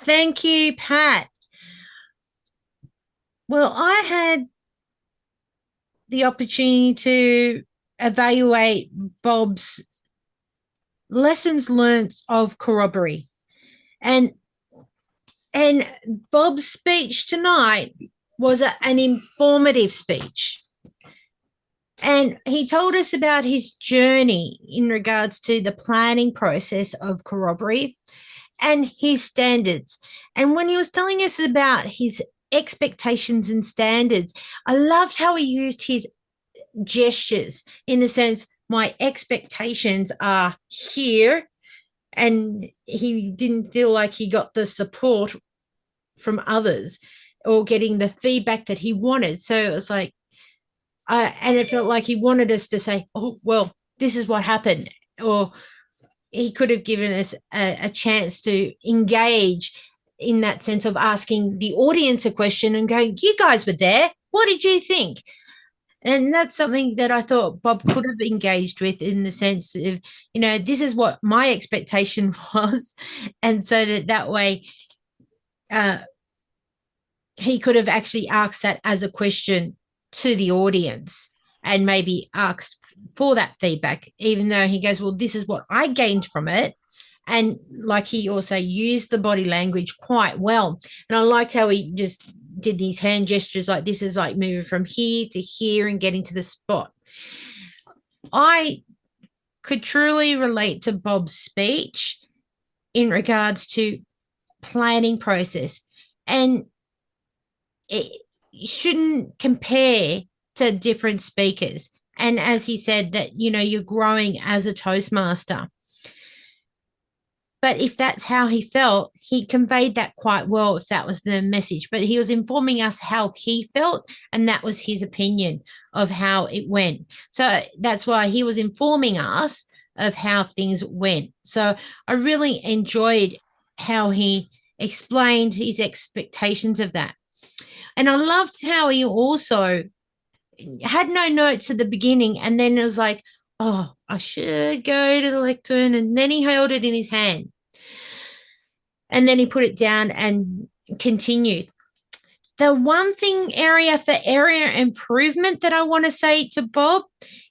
Thank you, Pat. Well, I had the opportunity to evaluate Bob's lessons learned of corroboree. And and Bob's speech tonight was an informative speech. And he told us about his journey in regards to the planning process of corroboree and his standards. And when he was telling us about his expectations and standards, I loved how he used his gestures in the sense, my expectations are here. And he didn't feel like he got the support from others or getting the feedback that he wanted. So it was like, and it felt like he wanted us to say, oh, well, this is what happened. Or he could have given us a chance to engage in that sense of asking the audience a question and going, you guys were there. What did you think? And that's something that I thought Bob could have engaged with in the sense of, this is what my expectation was. And so that way he could have actually asked that as a question to the audience and maybe asked for that feedback, even though he goes, well, this is what I gained from it. And like he also used the body language quite well. And I liked how he just did these hand gestures like this is like moving from here to here and getting to the spot. I could truly relate to Bob's speech in regards to planning process. And it shouldn't compare to different speakers. And as he said that, you're growing as a Toastmaster. But if that's how he felt, he conveyed that quite well, if that was the message. But he was informing us how he felt, and that was his opinion of how it went. So that's why he was informing us of how things went. So I really enjoyed how he explained his expectations of that. And I loved how he also had no notes at the beginning, and then it was like, oh, I should go to the lectern. And then he held it in his hand. And then he put it down and continued. The one thing area for area improvement that I want to say to Bob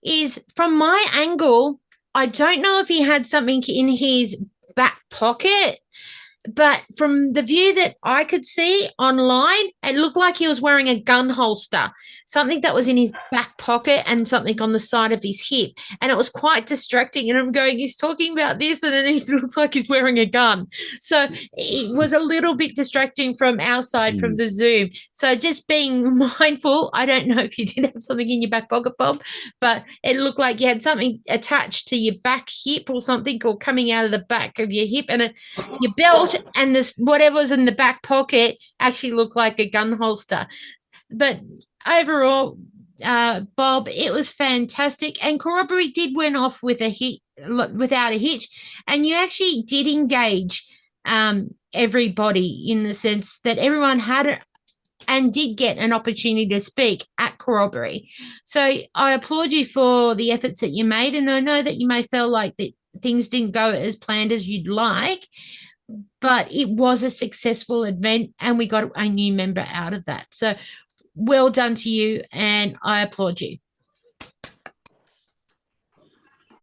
is from my angle, I don't know if he had something in his back pocket, but from the view that I could see online, it looked like he was wearing a gun holster, something that was in his back pocket and something on the side of his hip. And it was quite distracting. And I'm going, he's talking about this, and then he looks like he's wearing a gun. So it was a little bit distracting from our side, from the Zoom. So just being mindful. I don't know if you did have something in your back pocket, Bob, but it looked like you had something attached to your back hip or something, or coming out of the back of your hip, and your belt and this whatever's in the back pocket actually looked like a gun holster. But overall, Bob, it was fantastic. And corroboree did went off with a hit, without a hitch. And you actually did engage everybody in the sense that everyone had it and did get an opportunity to speak at corroboree. So I applaud you for the efforts that you made. And I know that you may feel like that things didn't go as planned as you'd like, but it was a successful event and we got a new member out of that. So well done to you, and I applaud you.